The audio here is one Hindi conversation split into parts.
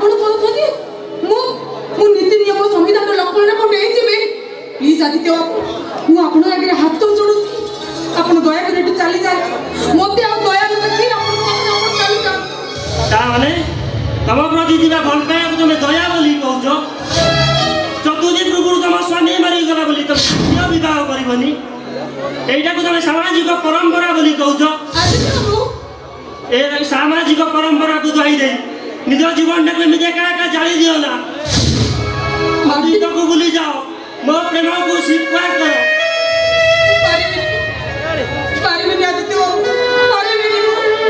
ଆପଣ କଣ କହୁଛନ୍ତି ମୁଁ ନୀତି ନିୟମ ସମ୍ବିଧାନର ଲକ୍ଷ୍ମଣ ରେଖା ଡେଇଁଯିବି ପ୍ଲିଜ ଆଦିତ୍ୟ ମୁଁ ଆପଣଙ୍କ ଆଗରେ ହାତ ଯୋଡୁଛି ଆପଣ ଦୟାକରି ଏଠୁ ଚାଲି ଯାଆନ୍ତୁ ମୋତେ ଆଉ ଦୟା ଦେଖି ଆପଣ ଚାଲି ଯାଆନ୍ତୁ ତା ମାନେ ତମ ପ୍ରତି ଥିବା ଭଲ ପାଇବାକୁ ତମେ ଦୟା ବୋଲି କହୁଛ ଚତୁର୍ଥୀ ପୂର୍ବରୁ ତମ ସ୍ୱାମୀ ମରିଗଲା ବୋଲି ତମେ ଝିଅ ବିବାହ କରିବନି এইটাକୁ ତମେ ସାମାଜିକ ପରମ୍ପରା ବୋଲି କହୁଛ ଏ ସାମାଜିକ ପରମ୍ପରାକୁ ଦୋହାଇ ଦେଇ ନିଜ ଜୀବନଟାକୁ ଏମିତି ଏକା ଏକା ଜାଳି ଦିଅ ନା ଅତୀତକୁ ଭୁଲି ଯାଅ ମୋ ପ୍ରେମକୁ ସ୍ୱୀକାର କର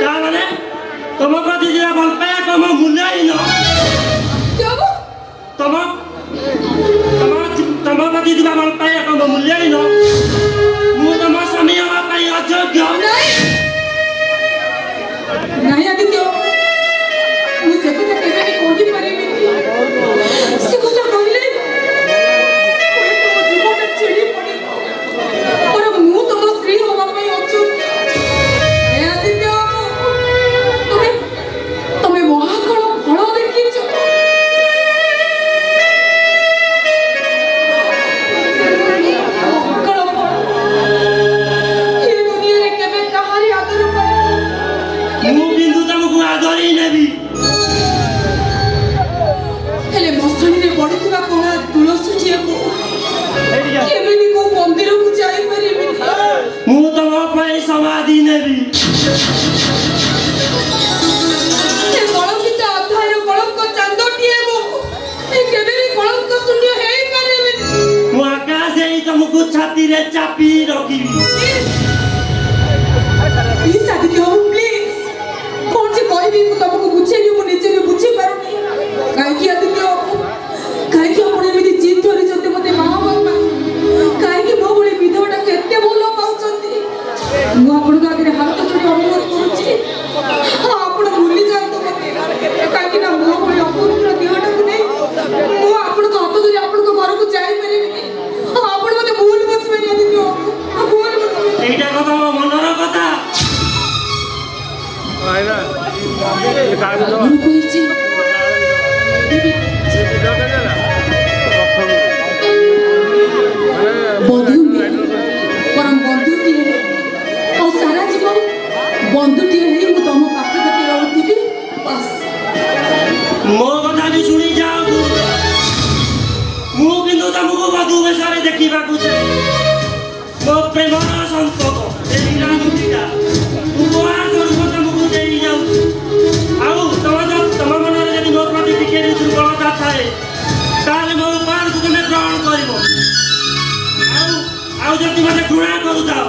ତା ମାନେ ତମ ପ୍ରତି ଥିବା ଭଲ ପାଇବା ତମ ମୂଲ୍ୟହୀନ ତମ ପ୍ରତି ଥିବା ଭଲ ପାଇବା ତମ ମୂଲ୍ୟହୀନ ମୁଁ ତମ ସ୍ୱାମୀ ହେବା ପାଇଁ ଅଯୋଗ୍ୟ ନାହିଁ ଆଦିତ୍ୟ ମୁଁ ସେ କଥା କେବେ ବି କହିପାରିବିନି ସେ କଥା କହିଲେ ଜୀବନଟା ଛିଡ଼ି ପଡ଼ିବ ମୁଁ ତମ ସ୍ତ୍ରୀ ହେବା ପାଇଁ ଅଯୋଗ୍ୟ ଆଦିତ୍ୟ ତମେ ମହାକାଳ ଫଳ ଦେଖିଛ समाधि नेबी कलंकित अध्याय कलंक चांदोटिए केबे भी कलंक शून्य हे पारेबे मु आकाश एई तुमको छाती रे चापी रखिबी प्लीज आदित्य प्लीज कौन से कहबी मु तुमको बुझेबी मु निजे भी बुझी पारुनी काहे कि आदित्य काहे कि आपण एमिति जीत धरि जते मते मां बापा काहे कि मो बळे विधवटा केते भलो पाउचंती मु आपण आगे हाथ जोड़ी अनुरोध करुच्ची आपण भूली जातु कहीं ना मो भाई अपूर्ण देहटा को नहीं मु आपण हाथ धरी आपण घर को जाई परिबिनी आपण मते भूल बुझबेनी आदित्य भूल बुझबेनी एटा कथा मनर कथा आइना ये कागज लो कोइची बंधु परम बंधु की सारा जीवन बंधुटी ही मु तुम पाखे पाखे रहूथी बस मो कथा भी सुनी जाओ मु किंतु तुमको बधु बेसारे देखिबा को चाहे मो प्रेमर संपर्क ए रामुटीटा उपहार स्वरूप तुमको देई जाऊ आउ तम मनरे यदि मो प्रति टिके दुर्बलता थाए ताले मो उपहार को तुम ग्रहण करिवो आउ जति मते घृणा करू जाओ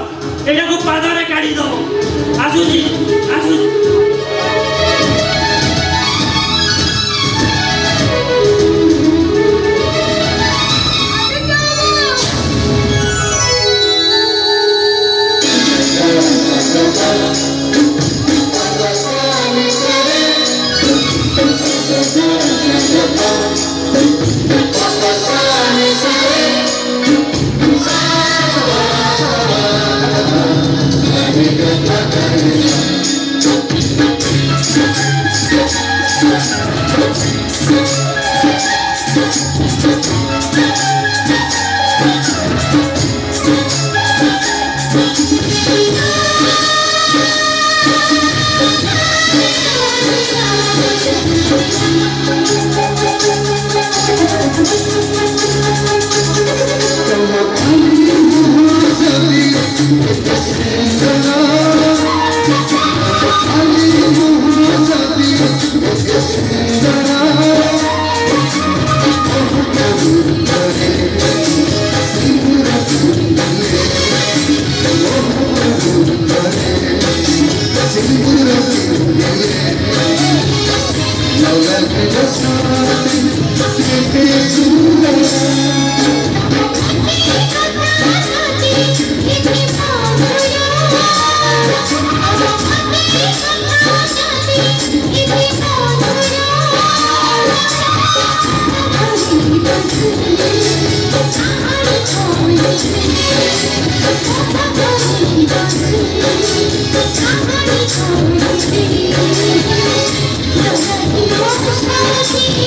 एटा को पादरे काढी दो आसुजी Thank you.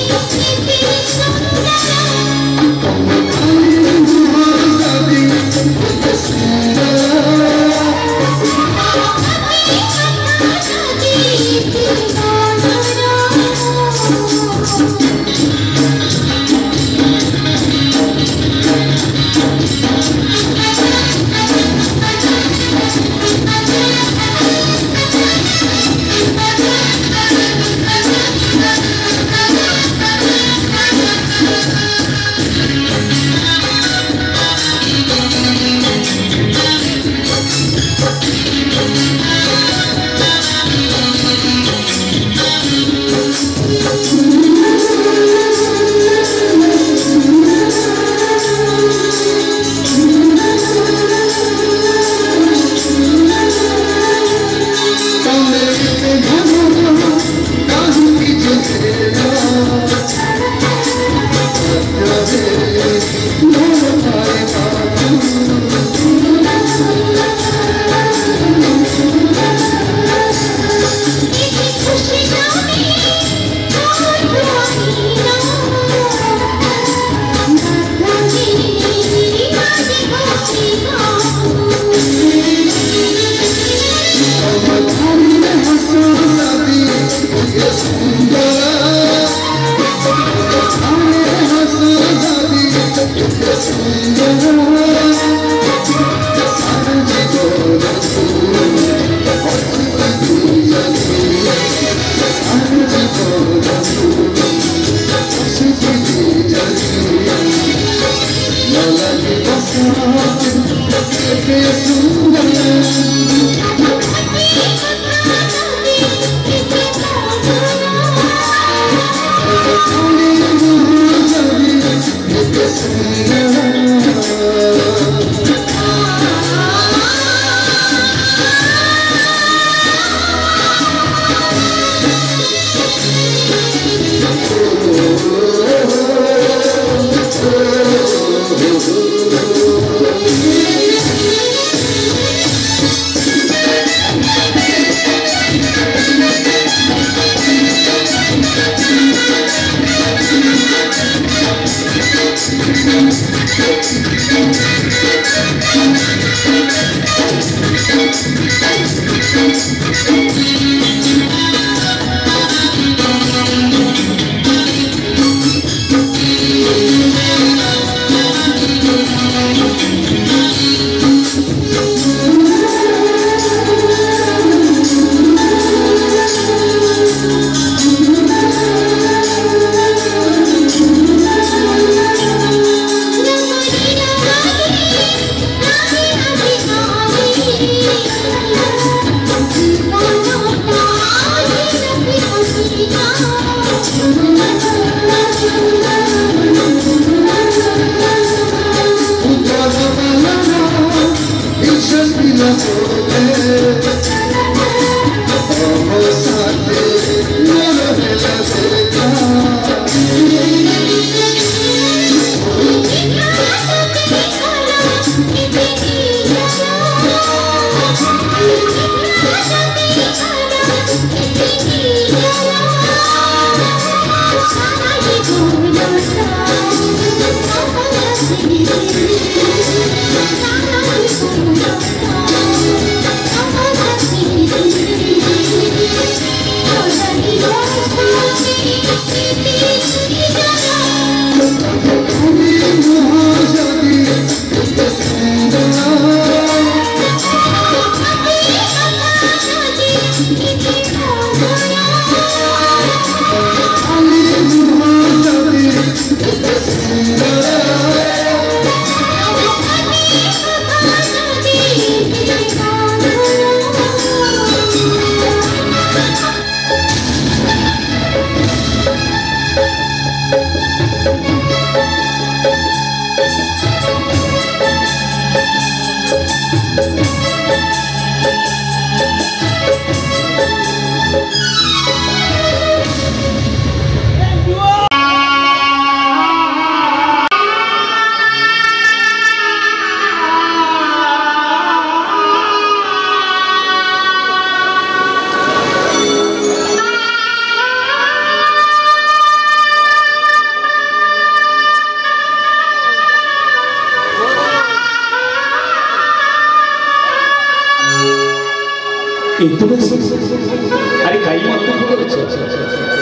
अरे कहीं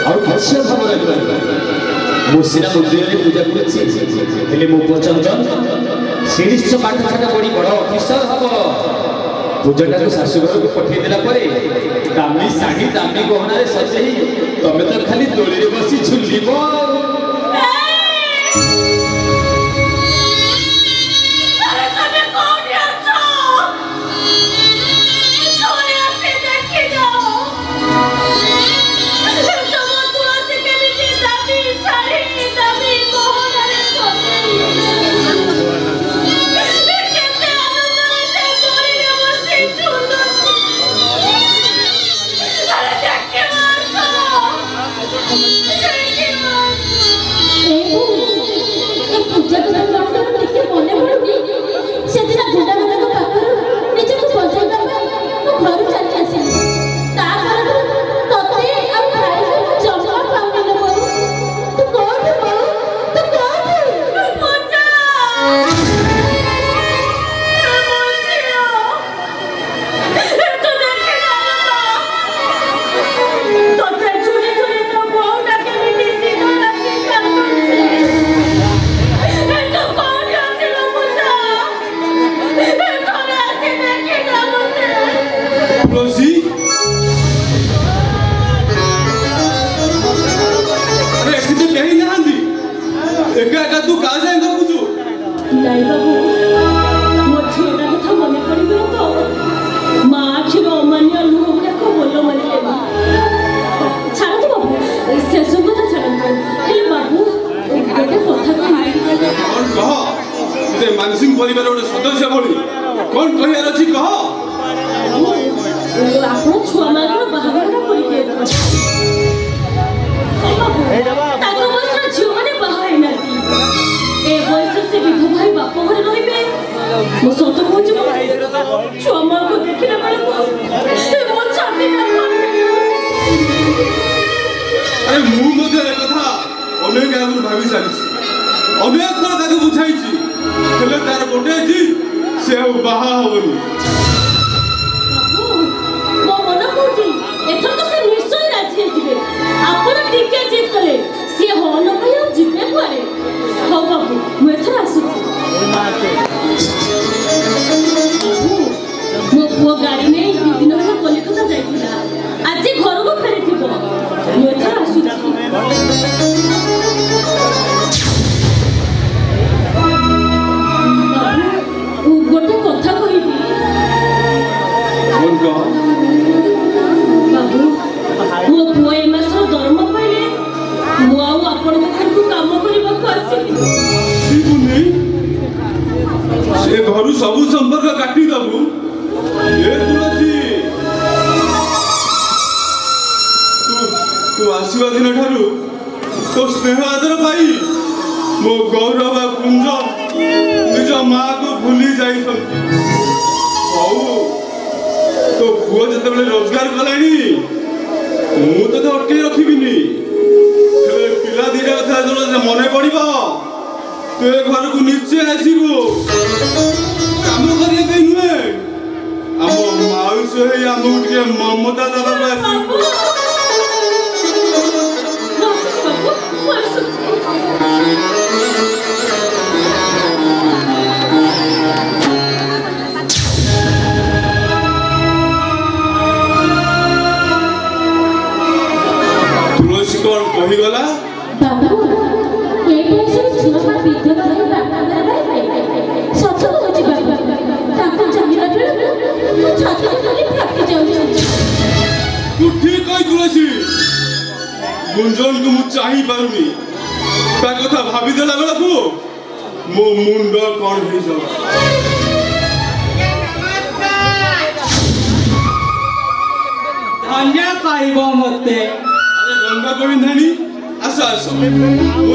और किसी भाव मुझा मंदिर में पूजा कर मो पचंदन सी निश्चय पाठ पाठ पढ़ी बड़ अफिसर हम पूजाटा को शाशुघर को पठेदेला दामी शाढ़ी दामी गहना सजे तमें तो खाली दोली बसी झुलिब मानसिंह परिवार गोटे सदस्य भली कौन कहर अच्छी कह छुआ मान बाहर झील मैंने बाहर ना ए बयस से विधु भाई बाप घर रे मो सत कहूँ छुआ माँ को देखने मो छाती अरे मुझे कथा अनेक आगुरी भावी सारी अनेक थर बुझाई तार गोटे से बाहा हेनी मो मन कहूँ एथर तो से निश्चय राजी हे आपण टिके जिद कले से हो न कहि जिबे पारे हो बाबू मु एथर आसु मो पुओ गाड़ी में दु दिन हो कलिकता जाइथिला आज घर को फेरिथिबो मु एथर आसु गोटे कथा कहबी बाबू मो पुओ ए मास दरमा पाइले मु आउ आपण घर को काम करबा को आसी से घर सब संपर्क काटी दबु ए तुलसी तू आसीबा दिन ठारू तो स्नेह आदर पाई मो गौरव कुंज निज माँ को भूली जाई तो पुओ जते रोजगार कलानी मु तो अटके रखिबिनी पिला दीटा कथा जो मन पड़ो तु घर को निश्चय आसबू काम करने नुहे आम माउस आमको ममता दबाक तुलसी कौन कहीगला बाबू ए पैसे झिमा विधवा रे बापा रे सच कहूची बाबा ताको चाहिला बेले छाती खाली फाटी जाउची तू ठीक कही तुलसी गुंजन को मु चाही पारुनी ता कथा भाभी देला बेला को मो मुंड कौन हे जा धन्य कहबो मते अरे गंगा गोविंदानी आसा आसा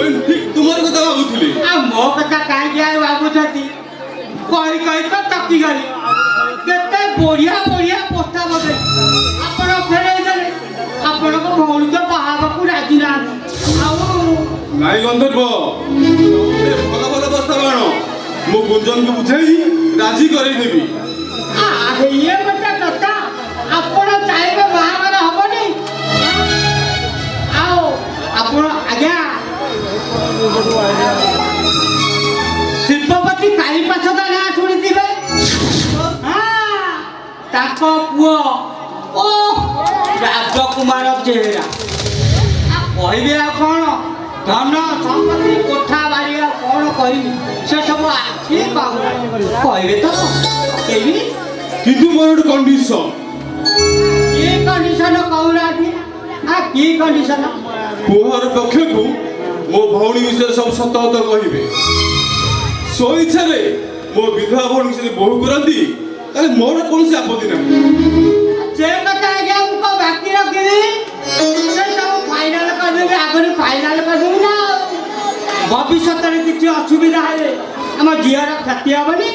ओन ठीक तुम्हार कथा भाबुथली आ मो कथा काई जाय बाबूछती कहि कहि तो तक्की गली केते बढ़िया बढ़िया प्रस्ताव दे आपण फेरे देले आपण को भौल के बाहाबा को राजी ना आउ नाई गंधर्व भल भल प्रस्ताव आण मो गुंजन को बुझाई राजी करे देबी आ ये बता कथा आपण ताको पुओ ओ राजकुमार चेहरा कहबे आ कौन धन संपत्ति कोठा बाड़ी कौन कहबी से सब आखि पाऊ कहबे तो कहबी किंतु मोर कंडीशन ये कंडीशन कहूला थी आ की कंडीशन पुहर पक्ष को मो भौणी विषय सब सत कहबे सो इच्छा रे मो विधवा भौणी से बहु करंती ताले मोर कोन से आपत्ति नहीं जे कथा आगे हमको बाकी रखी से सब फाइनल कर देबे आगरे फाइनल कर देबे ना भविष्य रे किछ असुविधा है हम जियार क्षति हबनी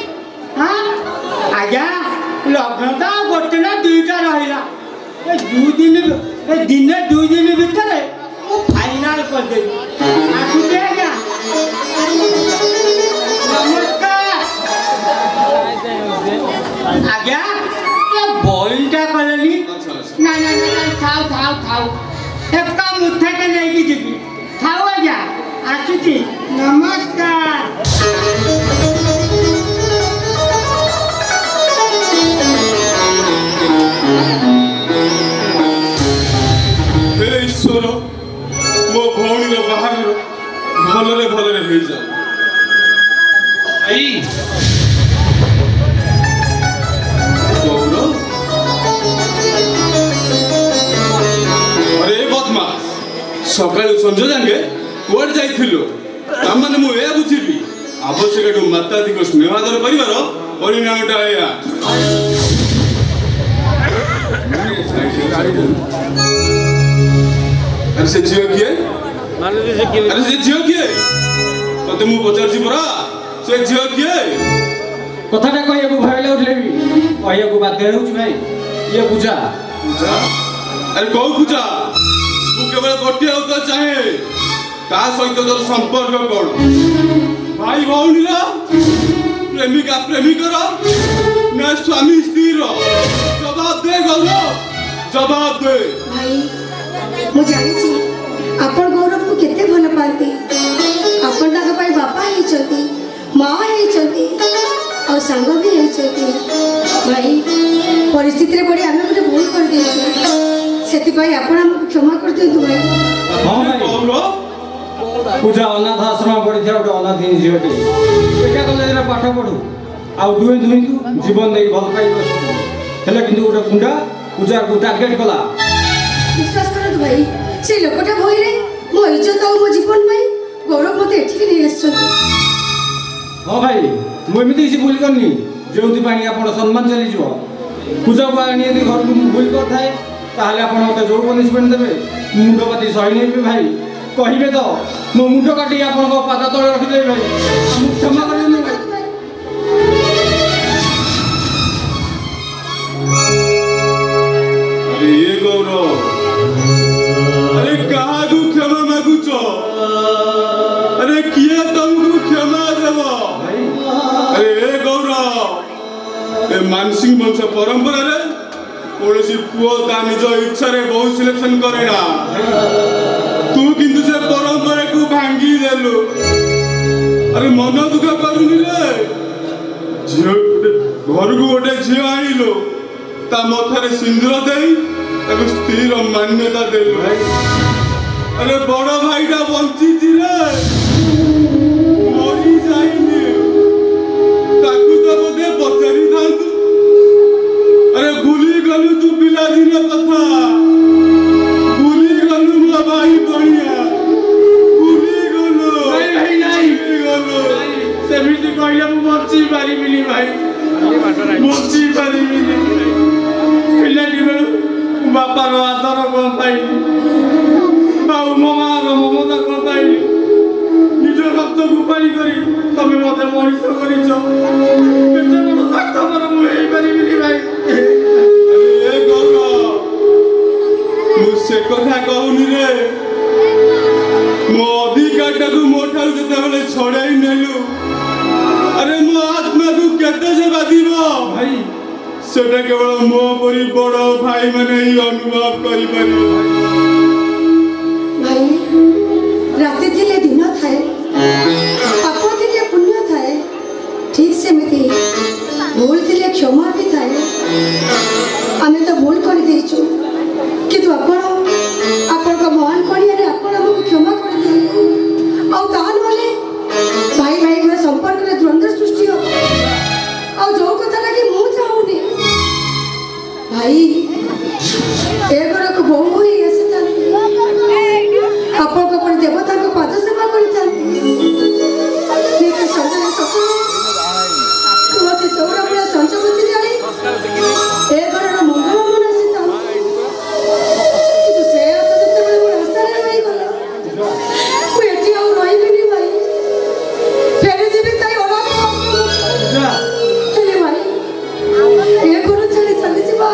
हां आज्ञा लग्न तो गोटे ना दुईटा रहिला ए दिन 2 दिन भीतर मु फाइनल कर देबी आसुते आज्ञा नमस्कार आज्ञा ये बोलटा करली ना ना ना खाओ एक काम उठा के लेके जीबी खाओ आज्ञा आसुची नमस्कार हे ईश्वर मो भौणी रो बाहागर भलरे भलरे हो जा आई गौरव अरे बदमाश सकाळु संज जांगे कोड जाइथिलो तामाने मु ए बुझिबी आवश्यक माताधिक स्नेह आदर परिवार परिणामटा आया अरे से झियो किए अरे से झियो किए तते मु पचारछि परा से झियो किए कथाटा कहयाको भाइले उठलेबी कहयाको बाध्य होउछ भाई ये पूजा अरे कौ पूजा तू केवल गोटे होता चाहे ता सहित तोर संपर्क कोन भाई भौणी रा प्रेमिका प्रेमिकर ना स्वामी स्त्री रो जवाब दे गौरव जवाब दे भाई मु जानी छी आपण गौरव को केते भल पाती आपण ताका पाई बापा हे चती मां हे चती और संग भी हे चती भाई परिस्थिति रे बड़ी आमे गोटे भूल कर दे सेति भाई आपण हमको क्षमा कर दे भाई हां भाई गौरव पूजा अनाथ आश्रम पड़ी था गोटे अनाथीन झीलटे एका कॉलेज पाठ पढ़ू आ दुई दुई जीवन नहीं भल पाई हेले किंतु गोटे गुंडा पूजा को टार्गेट कला विश्वास कर भाई से लोकटा भई रे मो इज्जत और मो जीवन भाई गौरव मते एठी नहीं आछन हां भाई मु एमिति किसी भूल करनी जोंति पानी आपण सम्मान चली जो पूजा को आनी यदि घर को भूल कर थाए ताहले आपण मते जो पनिशमेंट देबे मुंडपाती सही नहीं भाई कहिबे तो मो मुंड काटी आपण को पाता तळे रखि दे भाई हम क्षमा कर देनु भाई अरे ये गौरव अरे कहा को क्षमा मागुच अरे किए तुमको क्षमा देव अरे ये गौरव ए मानसिंह वंश परंपरा रे कोनसी पुओ ता निज इच्छा रे बहु सिलेक्शन करेना तू किंतु से परंपरा को भांगी देलु अरे मन दुख करूनी रे झियो घर को गोटे झियो आनिलो ता मथारे सिंदूर देई ताको स्थिर मान्यता देलु अरे बड़ भाईटा बंची रे मरी जाइनी ताकू तो बोधे पचारि थांतु अरे भूली गलु तू पिला दिन कथा भूली गलु मो भाई बनिया भूली गलु नहीं सेमिति कहले मु बच्ची पारिबिनी भाई बच्ची पारिबिनी पिला दिबे बापा रो आदर को पाई बाऊ ममा रो ममता को पाई निज रक्त को पानी करी तमे मते मଣିଷ करिछ केते बड़ साक्ष पर मु हेई पारिबिनी भाई ए गौरव मुझसे कथा कहूनी रे मो अधिकारटा को मोठाल जते बेले छड़ाई नेलु अरे मो आत्मा को केते से बादिबो भाई सेटा केवल मो परी बड़ भाई माने ही अनुभव करि परिबो भाई राति थिले दिन थाए पाप थिले पुण्य थाए ठीक से मिति भूल थिले क्षमा भी थाए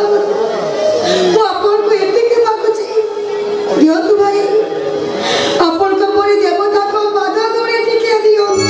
ମୁଁ ଆପଣଙ୍କୁ ଏତିକି ମାଗୁଛି ଦିଅନ୍ତୁ ଭାଇ ଆପଣଙ୍କ ପରି ଦେବତାଙ୍କ ପାଦ ତଳେ ଟିକେ ଦିଅନ୍ତୁ।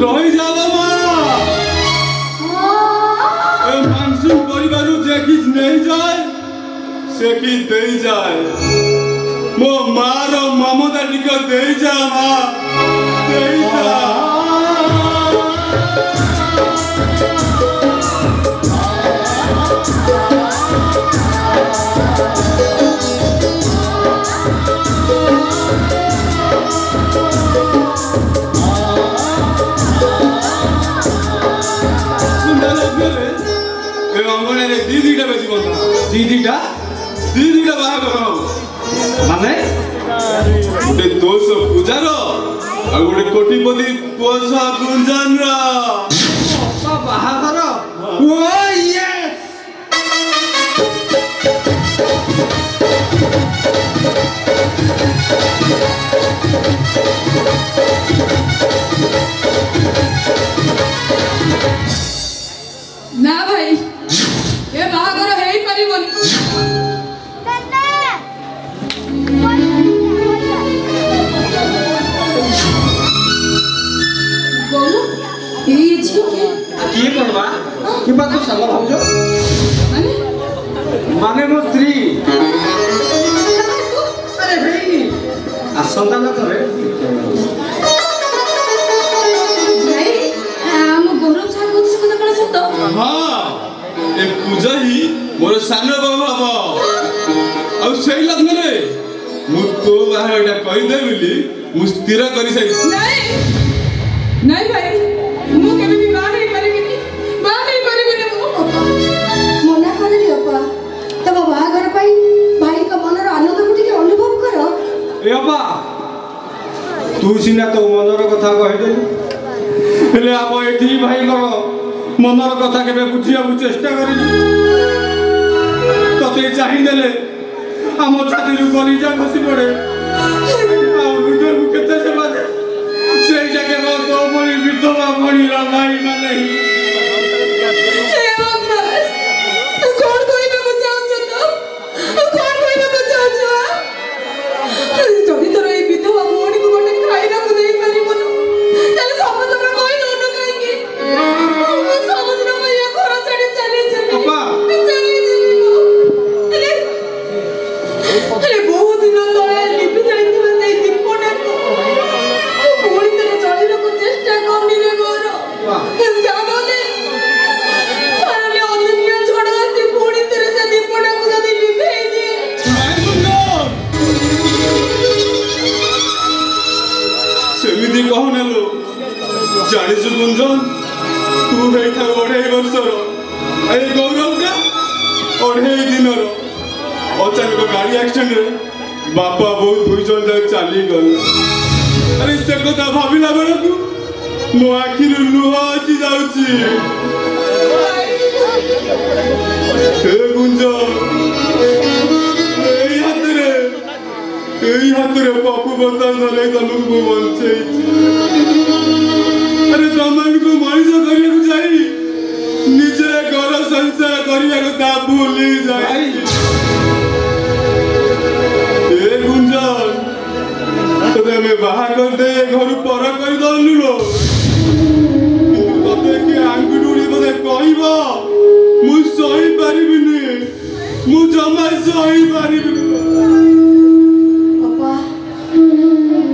रही जा मानसिक परिवार जे किस नहीं जाए से कि दे जाए मो मार ममता टिक दे जा माँ दे जा दीदीटा बेची बंदा दीदीटा बाहागर माने गोटे दोष पूजार आ गोटे कोटिपति पोषा गुंजन बाहागर ओ यस ना भाई ये बाहागर है ही परिबनी बोलो ये झियो के किए करबा कि बात तो संग भाउजो माने मो स्त्री अरे भाई आसंता न करे भाई हम गौरव छा को से कथा कला सतो हाँ ए पूजा ही मोर सान बाबू हबो आ सेई लग्न रे मु तो बाहर एटा कहि दे बिली मु स्थिर करि सै नहीं भाई मु केबे भी बाहर नहीं परिबिनी मना करली अपा तब बाहागर पाई भाई का मनर आनंद को टिके अनुभव करो ए अबा तू सिना तो मनर कथा कहि दे हेले आप एठी भाई करो मनर कथा केबे बुझिया चेष्टा करी तते चाहि देले हम छाती रु गली जा खसी पड़े आ हृदय को केते से बाजे सेई जगह रो तो मणि विधवा मणि रा भाई माने हे बस तू कौन कोई में बचाओ तो कौन कोई में बचाओ जड़ी तो रे विधवा मोणी को गोटे खाइना को देई परिबनु ताले समझ में कोई दोनो कहेंगे समझ न मैं ये घर छाड़ी चली अपा अरे बहुत दिन तले लिपि चलिथिबा से दीपटा को पूरी तरह चली को चेष्टा करनी रे गोर गागले परले अन्य छोड़ा से पूरी तरह से दीपटा को जदी लिपि दिए सेमिति कहो ना लो जानिस गुंजन तू हेई था 2.5 वर्षर ए गौरव का 2.5 दिनर अचानक गाड़ी एक्सीडेंट रे बापा बहुत दुई जन जाक चली गल अरे से कथा भाबिला बेलकु मो आखि रु लुह आसी जाउची हे गुंजन एई हाथ रे पापू बता धरे तनु को बंचे अरे तमन को मनीष करिया को जाई निजे घर संसार करिया को ता भूली जाई ए गुंजन तते में बाहर कर दे घर पर कर दलु लो तते के आंगुडुरी मते कहइबो मु सही पारिबिनी मु जमा सही पारिबिनी अपा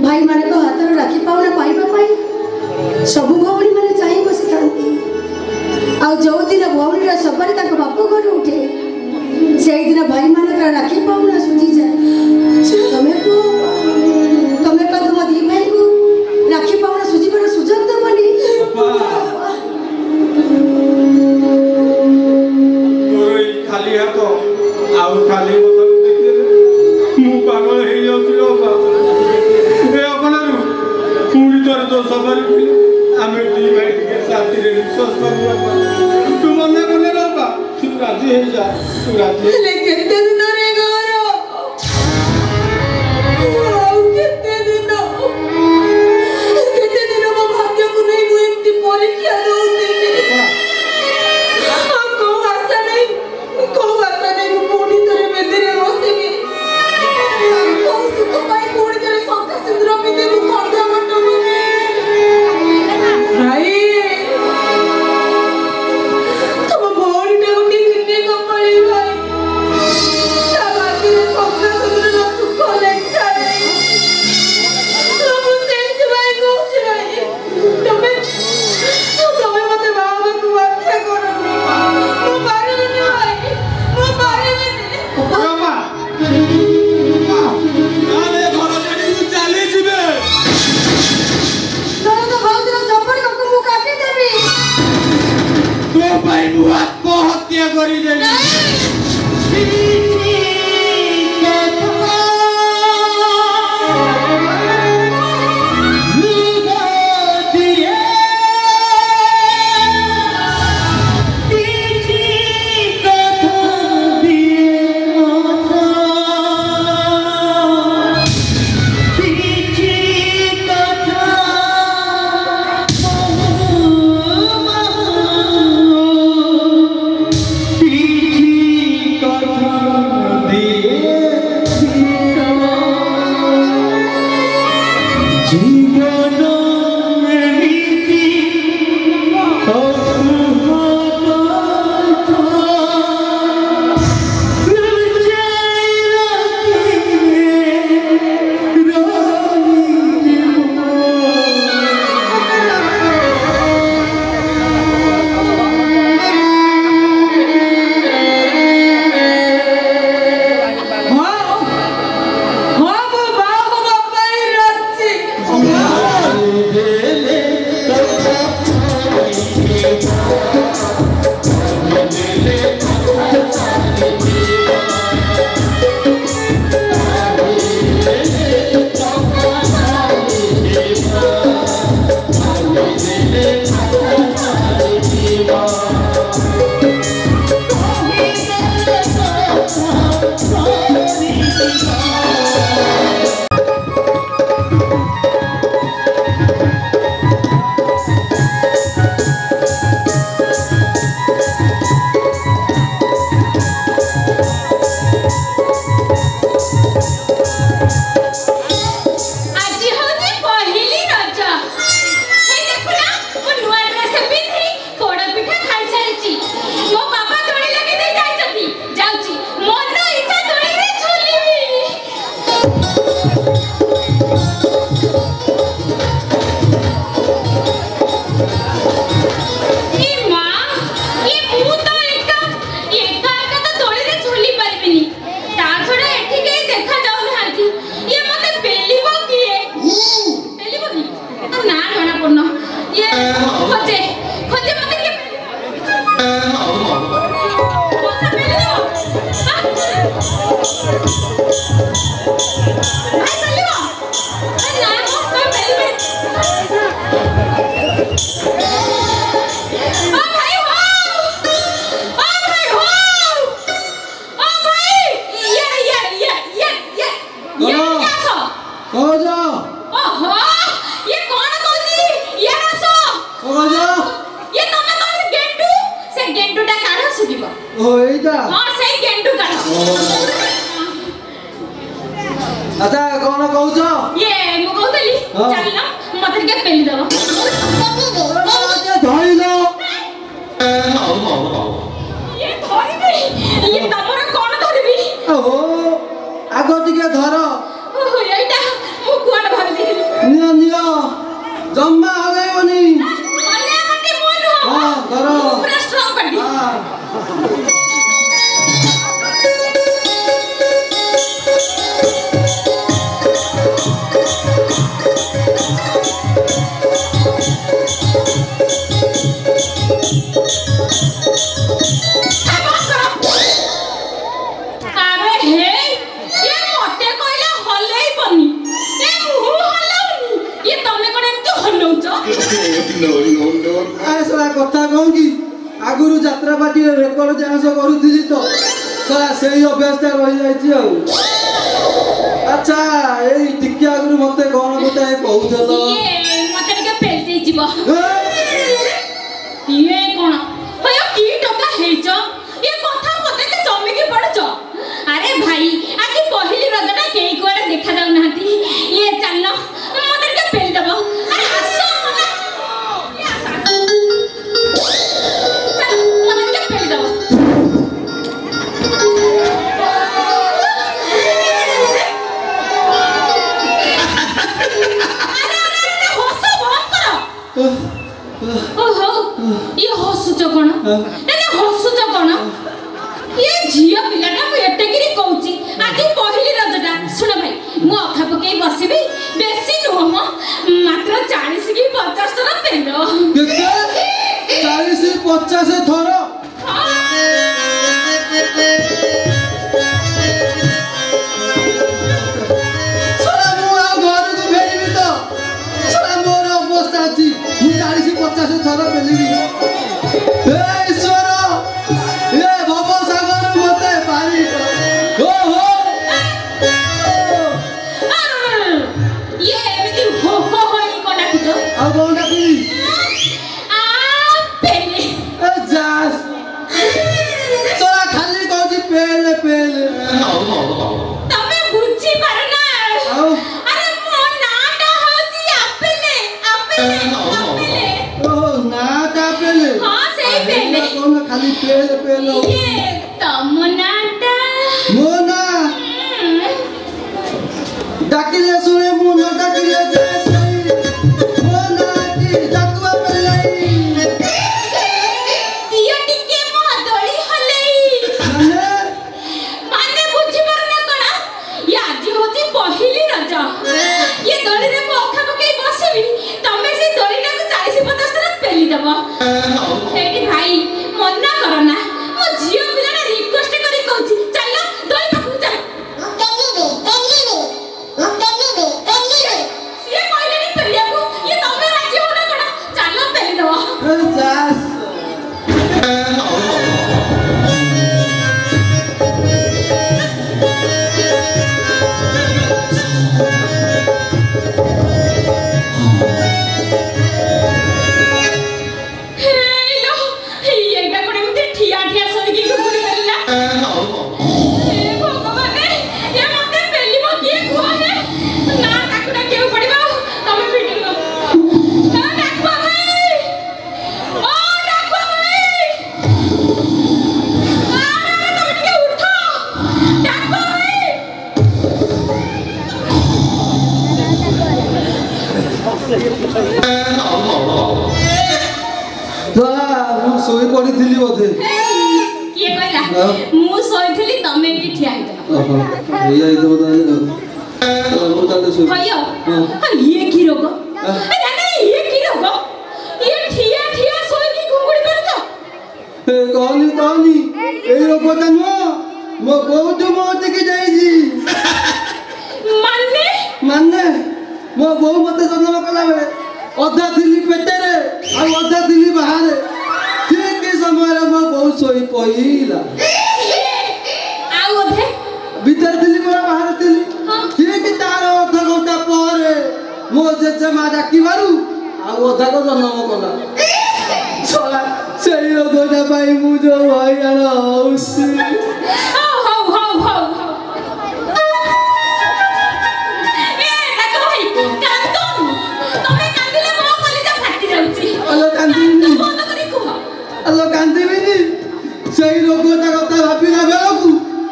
भाई माने को हाथ रो राखी पाउना पाइबा पाई सबु भौणी माने चाहि बसी थांती आ जो दिन भौणी रा सबरे ताको बापू घर उठे सेई दिन भाई माने का राखी पाउना सुजी जाए तमे का तुम दी भाई को राखी पाउना सुजी पर सुजग तो बनी विश्वास कर बाबा तू मना करने बाबा तू राजी है जा तू राजी ले कितने दिन रहेगा कितने दिन वो भाग्य को नहीं वो एक परीक्षा दूंगी को आशा नहीं वो पूरी तरह में तेरे रोसे में को सुख पाई पूरी तरह सबका सुंदर में तेरे कर दे मत भाई तुम बॉडी ने उठी कितने कपड़े भाई सब आके सबका सुंदर सुख लेता है तुम सेंट भाई कुछ नहीं तुम्हें मत बाबा को वाक्य करो वो बारे में नहीं भाई वो बारे में नहीं बाबा नाले घर छाड़ी तू चली जिबे तो बहुत सपोर्ट को मुंह काटी देबी तो भाई मु आत्महत्या करी देली अच्छा कौन कहूछ ये मु कहतली चल ना मत के पेली दबो धई लो ये धरबी ये तमर कोन धरबी ओहो आगो टिके धर ओहो एटा मु कोन भाबी देखली नियो नियो जम्मा हगैबनी अले मते मोन हो हां धर पूरा स्ट्रांग कर दी हां कौन कि आगुरु यात्रा पार्टी रेकर्ड डांस करूଥିଲି तो सला सेही अभ्यासटा रही जाइछि आ अच्छा एई टिके आगुरु मते कोन गोटे कहउथलो ये मते टिके पेलते जीव ये कोन भयो की टका हेचो ये कथा मते के जमी के पड़छो अरे भाई आकि पहिली रजटा केई कोडे देखा जाउ नाहती ये चलनो मते टिके पेल दबो अरे आसो मते चल मते टिके पेल दबो ओहो ये हसुच कोन एने हसुच कोन ये झिया पिलाटा को एते गिरी कहूची आदि पहिली रजटा सुन भाई मु अखा पके बसिबी बेसी नुह म मात्र 40 की 50 थरा पेलो केते 40 50 थरा सला मु आ घर को फेरिबी तो सला मोर अवस्था अछि मु 40 50 थरा पेलिबी हे ईश्वर ये भव सागर मते पारी ओहो ये एमिति हो होई कोना कितो आ कोना की आ पेले ए जास सला खाली कहूची पेले पेले तमे बुझी पार ना आओ अरे मो नाटा होची आपेले आपेले ओहो ना ता पेले हां सही पेले कोन खाली पेले पेले ये तम नाटा मो ना डाकिले सुने मु न डाकिले जे सही मो ना की डाकुआ पेलाई दिया टिके मो दळी हलेई माने बुझी पार ना कोना ये आज होची पहिली रज ये दळी रे मो अखा पके बसिबी तमे से दळीटा को 40 50 तरह पेली दबो एडी भाई मन्ना करना मो जियो पिलाना रिक्वेस्ट करी कहूची चल दळी पाखु चल सिए कहलेनी पेलियाकू ये तमे राजी होना कोना चल पेली दबो ए जास हेलो ये का कोने मते ठिया ठिया सदकी गुडी पेला हे भगवान ये मते पेली मो किए खुआने ना ताकुना केउ पड़िबा तमे मीटिंग ना डाकुआ भाई ओ डाकुआ भाई अरे तमे के उठो डाकुआ भाई सला मु सोई पडिथिली बोधे किए कहला मु सोइथिली तमे एठी ठिया हितला ओहो एया इतो बोधे मु ताते सोई भैया ये की रोग अरे ना ये की रोग ये ठिया ठिया सोई की घुंगुड़ी पर तो ए कहनी ए रोगटा नो मो बहुत मत के जाईजी माने मो बहु मते जन्म कला बेले अधा दिल्ली पेटेरे आ अधा दिल्ली बाहरे ठीक समय रे मो बहु सोई पहिला आउ अधे भीतर दिल्ली मोरा बाहर दिल्ली ठीक तार अधा घंटा ପରେ मो जेजे मा डाकी मारू आ अधा को जन्म कला छला सेई रोगटा पाई मु जो भाई आना हौसी हो ए डाको भाई कांदन तमे कांदिले मो कलिजा फाटी जाउची अलो कांदिनी बंद करी कुह अलो कांदिबिनी सेई रोगटा कथा भाबिला बेलकु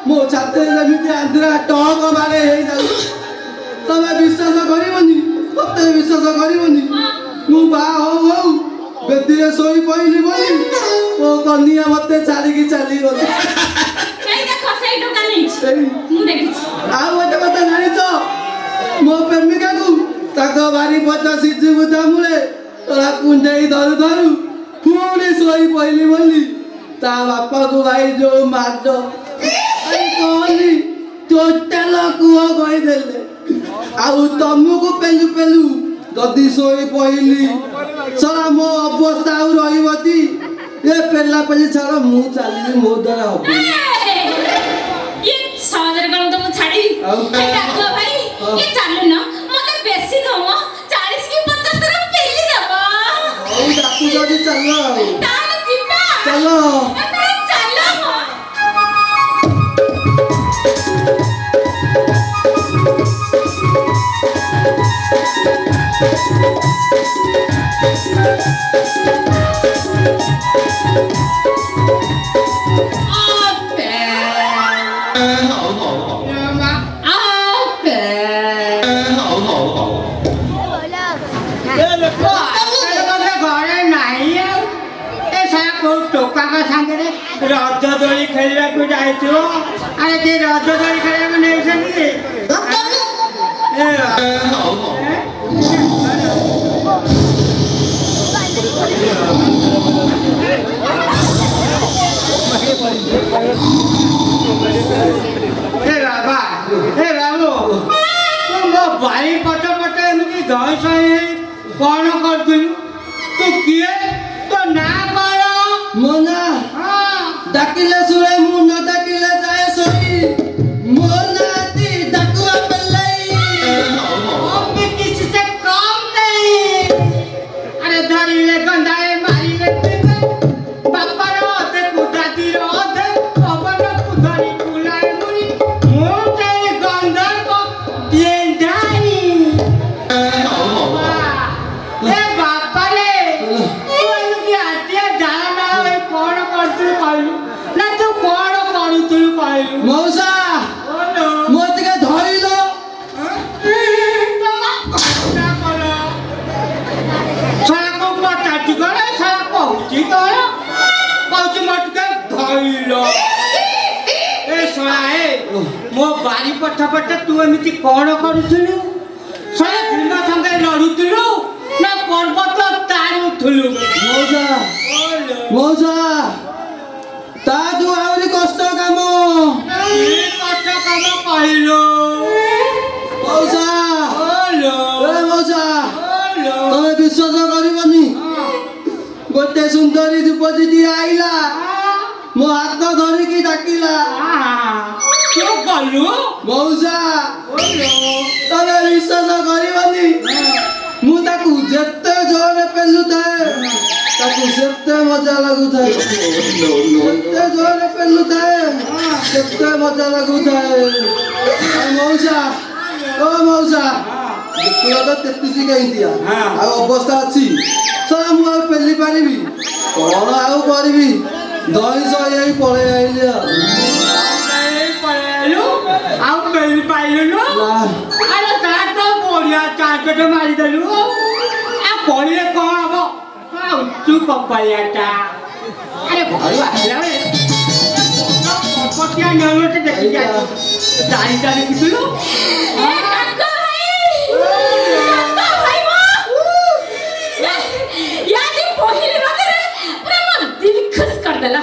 मो छाते जेमिति आंध्रा टक मारे हे जाउ तमे विश्वास करिवनी मते विश्वास करिवनी मु बा हो बेदिरे सोई पइली बोली ओ कन्या मते छाड़ी की चली गला এই দেখো সেই ঢোকা নেইছি মু দেখিছি आ गोटे कथा जानिछ मो प्रेमिका को ताको बारी पचा सिजु बुता मुले तोरा कुंडई धरु धरु पुणी सोई पइली बोली ता बापा को भाई जो माडो आई कहली टोटल कुआ कहि देले आउ तमको पेलु पेलु ददी सोई पइली सला मो अवस्था रहिबती पेला पेली छाड़ मु चली मो द्वारा हो ये सादर करूं तो मु छाड़ी डाको भाई ये चालू ना मते बेसी दम 40 की 75 पेली दबा ओ डाकू जदी चलो ताल जिता चलो चलो रज दोली खेलने को जाइयो अरे ते रज दोली खेलने को नहीं सकी ए बाबू तुम बारी पट पट एमती दस कौन कर तू किए तो ना कर मोना डाकिले सुरे मु न डाकिले जाए सोई मोना ती डाकुआ पल्लाई अम्मी किसी से काम नहीं अरे धरी ले गंधाए मारी ले बापा रो ते कुदाती रो ते पवन कुदारी कुलाए मुनी मोटे गंधर को लेंधाई ए बापा रे तू इनकी आतिया जाना है कौन करतु कहलु ना तू कौन करूतु कहलु मौसा मोती के धइलो मो बारी पठ पठ तू एमती कौन करूलु सारा भीम संगे लड़ुलु ना पर्वत तारुलु मौसा मौसा ता तू आवली कष्ट काम कष्ट काम कहलो मौसा हेलो ए मौसा हेलो तमे विश्वास करबनी गोटे सुंदरी युवती दी आइला मो हाथ धरी की डाकिला क्यों कहलु मौसा हेलो तमे विश्वास करबनी मु ताकू जत्ते जोरे पेलु थाए ताकू सेते मजा लागु थाए जत्ते जोरे पेलु थाए सेते मजा लागु थाए मौसा ओ मौसा देखला तो 33 कहि दिया आ अवस्था अछि सर मु आ पेली पारिबी कोन आउ करबी दही सही पळे आइले पळेलु आउ पेली पाइलु अरे ता तो बोरिया चाटे मारी देलु आ पळिले कोन हबो तू पपायाटा अरे घर आइला रे पटिया नेलोटे देखि जा दाई दाई किलु ए काका भाई मो या जी पहिली बात रे पूरा मन दिल खुश कर देला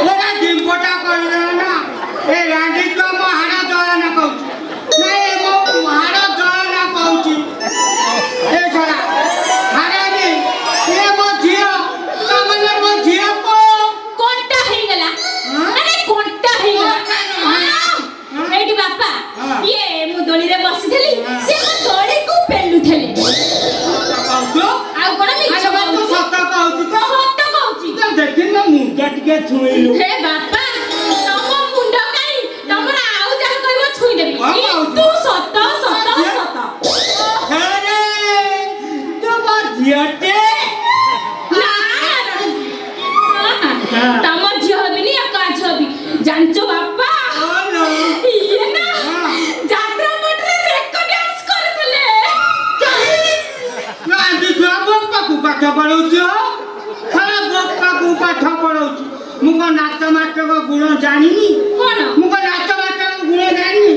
ओरा दिल कोटा कर देला ना ए रांडी तो महारा दला ना कहू नहीं मो महारा दला ना कहू ए छोरा हारानी ए मो जियो तमने मो जियो को कोंटा हे गला अरे कोंटा हे गला एडी बापा ये मु दोली रे बसी थली से मो दोली को पेलु थले कहू आ कोन मिछ अरे तू सत कहू तो सत्य कहूची तो देखि ना मुंडा टिके छुइलु हे बापा तम मुंड काई तमरा आउ जा कहबो छुई देबी तू सत्य सत्य सत्य अरे तू मो जियोटे तम झियो हबिनी का झबी जानचो बापा हेलो ये ना जात्रा मटरे रेको डांस करतले रांडी तो बापा को पाठ पढौछु खरा बापा को पाठ पढौछु मुको नाच माट को गुण जानिनी कोन मुको नाच माट को गुण जानिनी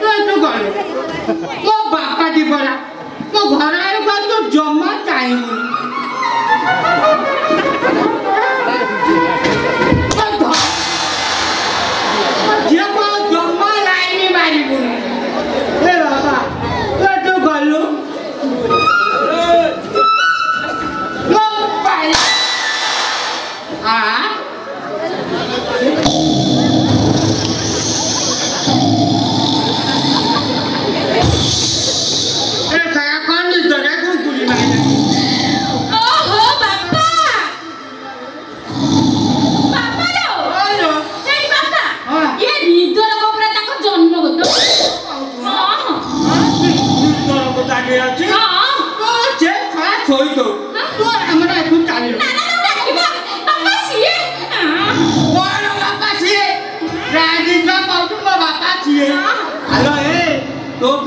तो गले मो बापा दी बड़ा मो घर आरो का तो जम्मा चाहिनी जम्मा लाइनी मारी बुनी ए बाबा तो गलो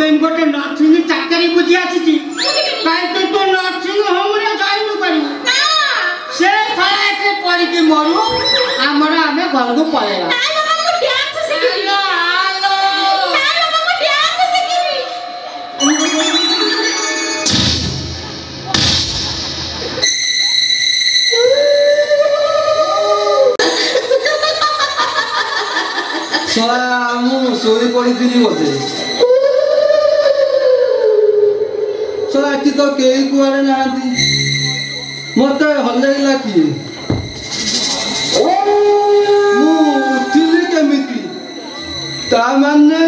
ପାଇଁ ଗୋଟେ ନର୍ସିଂ ଚାକିରି ବୁଝି ଆସିଛି କାହିଁକି ତୁ ନର୍ସିଂ ହୋମରେ ଜଏନ୍ କରିବୁ ସେ ଥରେ କରିକି ମରୁ ଆମର ଆମେ ଘରକୁ ପଳେଇବା ମୁଁ ଶୋଇ ପଡ଼ିଥିଲି ବୋଧେ ଶଳା ଏଠି ତ କେହି କୁଆଡ଼େ ନାହାନ୍ତି ମତେ ହଲେଇଲା କିଏ ମୁଁ ଉଠିଲି କେମିତି ତା ମାନେ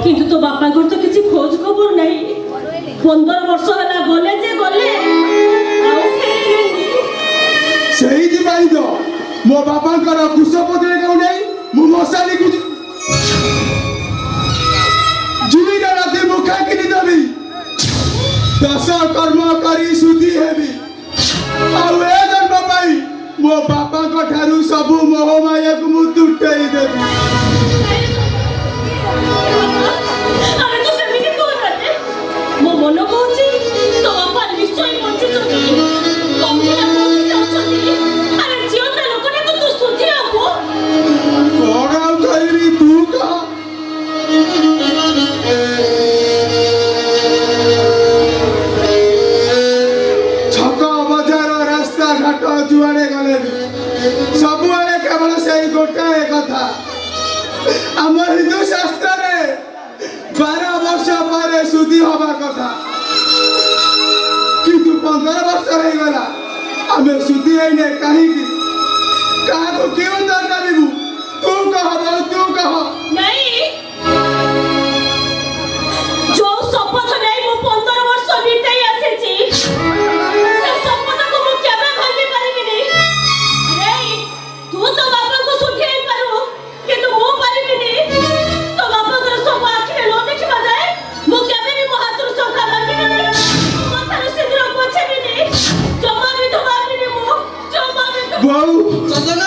কিন্তু তো বাপাଙ୍କର তো କିଛି খোঁଜ খবର ନାହିଁ 15 ବର୍ଷ ହେଲା ଗଲେ ଯେ ଗଲେ ଆଉ ଫେରିଲେନି ସେଇଥିପାଇଁ ତ ମୋ ବାପାଙ୍କର କୁଶପତ୍ରରେ କଣ ନାହିଁ ମୁଁ ମଶାଣିକୁ ଜୁଇର ରାତି ମୁଖା କିଣି ଦେବି 10 କର୍ମ କରି ଶୁଦ୍ଧି ହେବି ଆଉ ଏ ଜନ୍ମ ପାଇଁ ମୋ ବାପାଙ୍କ ଠାରୁ ସବୁ ମୋହମାୟାକୁ ମୁଁ ତୁଟେଇ ଦେବି ଆରେ ତୁ ସେମିତି କହୁନାହାନ୍ତି ମୋ ମନ କହୁଛି ତୋ ବାପା ନିଶ୍ଚୟ ବଞ୍ଚିଛନ୍ତି କମ୍ପୁଟା କୋଉଠି ଅଛନ୍ତି ଆରେ ଝିଅଟା ଲୋକଟାକୁ ତୁ ସୁଝିବାକୁ କଣ ଆଉ କହିବି ତୁ କହ ଛକ ବଜାର ରାସ୍ତା ଘାଟ ଯୁଆଡ଼େ ଗଲେ ସବୁଆଡ଼େ କେବଳ ସେଇ ଗୋଟାଏ କଥା ଆମ ହିନ୍ଦୁ ଶାସ୍ତ୍ରରେ 12 ବର୍ଷ ପରେ ଶୁଦ୍ଧି ହବା କଥା କିନ୍ତୁ 15 ବର୍ଷ ହେଇଗଲା ଆମେ ଶୁଦ୍ଧି ହେଇନେ କାହିଁକି କାହାକୁ କେଉଁ ଦଣ୍ଡ ଦେବୁ ତୁ କହ ବୋଉ ତୁ କହ ନାଇଁ ଯୋଉ ଶପଥ ନେଇ ମୁଁ 15 ବର୍ଷ ବିତାଇ ଆସିଛି ସେ ଶପଥକୁ ମୁଁ କେବେ ଭାଙ୍ଗି ପାରିବିନି ଆରେ ତୁ ତ ବାପାଙ୍କୁ ସୁଖେଇ ପାରୁ କିନ୍ତୁ ମୁଁ ପାରିବିନି ତୋ ବାପାଙ୍କର ସବୁ ଆଖିରେ ନ ଦେଖିବା ଯାଏ ମୁଁ କେବେ ବି ମୋ ହାତରୁ ଶଙ୍ଖା ଭାଙ୍ଗିବିନି କଥାରୁ ଶୀଘ୍ର ପଛେବିନି ଜମା ବି ଧୋବାବିନି ମୁଁ ଜମା ବି ବୋଉ ଚନ୍ଦନ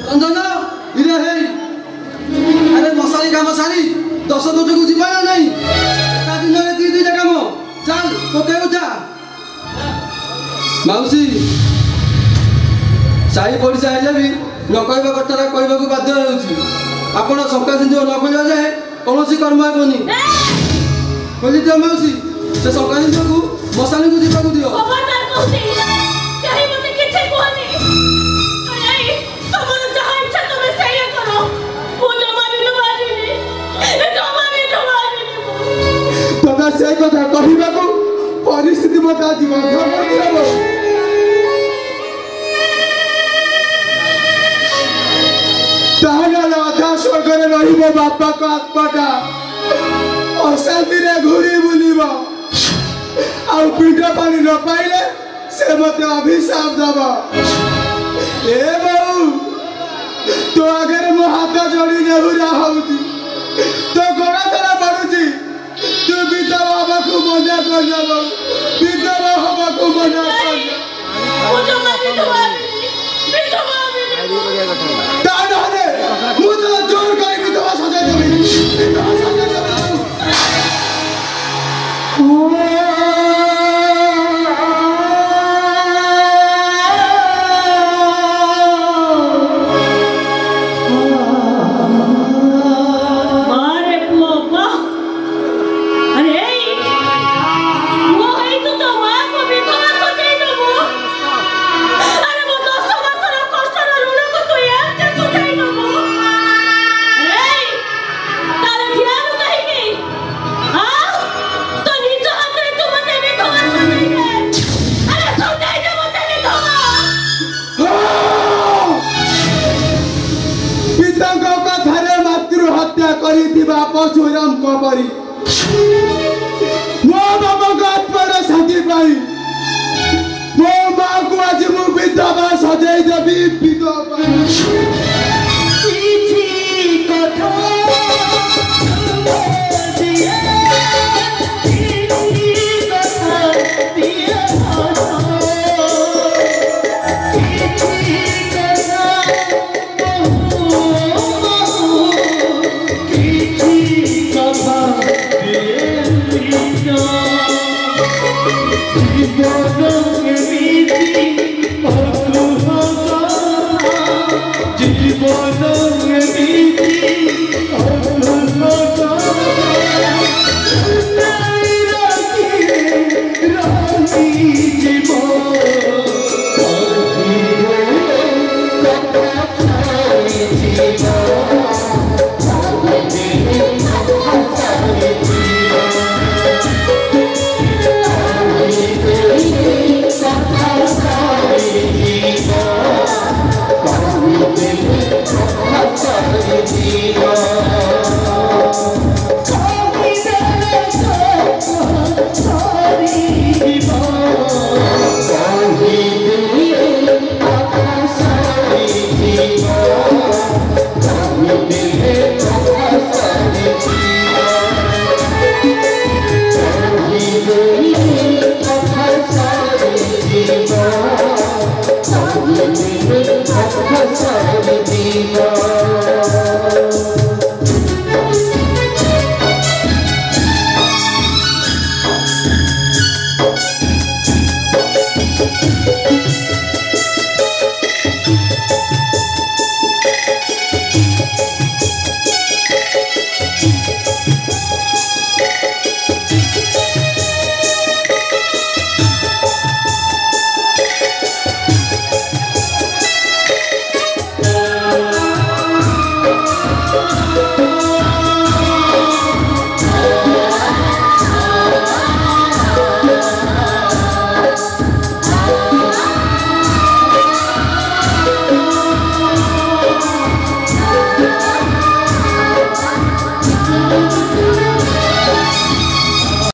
ଚନ୍ଦନ ଇରେ ହେଇ ଆରେ ମଶାଣି କାମ ସାରି 10 ଦୋଟକୁ ଯିବା ନା ନାହିଁ ଏକା ଦିନରେ ଦୁଇଟା କାମ ଚାଲ ପକେଇବୁ ଯା ମାଉସୀ ସାହି ପଡ଼ିଶା ହେଲେ ବି ନ କହିବା କଥାଟା କହିବାକୁ ବାଧ୍ୟ ହେଉଛି ଆପଣ ଶଙ୍କା ସିନ୍ଦୁର ନ କହିବା ଯାଏ କୌଣସି କର୍ମ ହେବନି ଖୋଲିଦିଅ ମାଉସୀ ସେ ଶଙ୍କା ସିନ୍ଦୁରକୁ ମଶାଣିକୁ ଯିବାକୁ ଦିଅ ଖବରଦାର କହୁଛି କେହି ମୋତେ କିଛି କୁହନି ଆରେ ତମର ଯାହା ଇଚ୍ଛା ତମେ ସେଇଆ କର ମୁଁ ଜମା ବି ଧୋବାବିନି ତଥା ସେ କଥା କହିବାକୁ ପରିସ୍ଥିତି ମୋତେ ଆଜି ମଧ୍ୟ କରିଦେବ ତାହେଲେ ଅଧା ସ୍ୱର୍ଗରେ ରହିବ ବାପାଙ୍କ ଆତ୍ମାଟା ଅଶାନ୍ତିରେ ଘୁରି ବୁଲିବ ଆଉ ପିଣ୍ଡ ପାଣି ନ ପାଇଲେ ସେ ମୋତେ ଅଭିଶାପ ଦେବ ଏ ବୋଉ ତୋ ଆଗରେ ମୋ ହାତ ଯୋଡ଼ି ନେହୁରା ହଉଛି ତୋ ଗୋଡ଼ ତଳ ପଡୁଛି ତୁ ବିଧବା ହବାକୁ ମନା କରିଦେବ ବିଧବା ହବାକୁ ମନା କରିଦେବ ତା ନହେଲେ ମୁଁ ତ ଜୋର କରି ବିଧବା ସଜାଇ ଦେବି ବିଧବା ସଜାଇ ଦେବି ତାଙ୍କ ପରି ମୋ ବାବାଙ୍କ ଆତ୍ମାର ଶାନ୍ତି ପାଇଁ ମୋ ମାଆକୁ ଆଜି ମୁଁ ବିଧବା ସଜେଇ ଦେବି ବିଧବା ପାଇଁ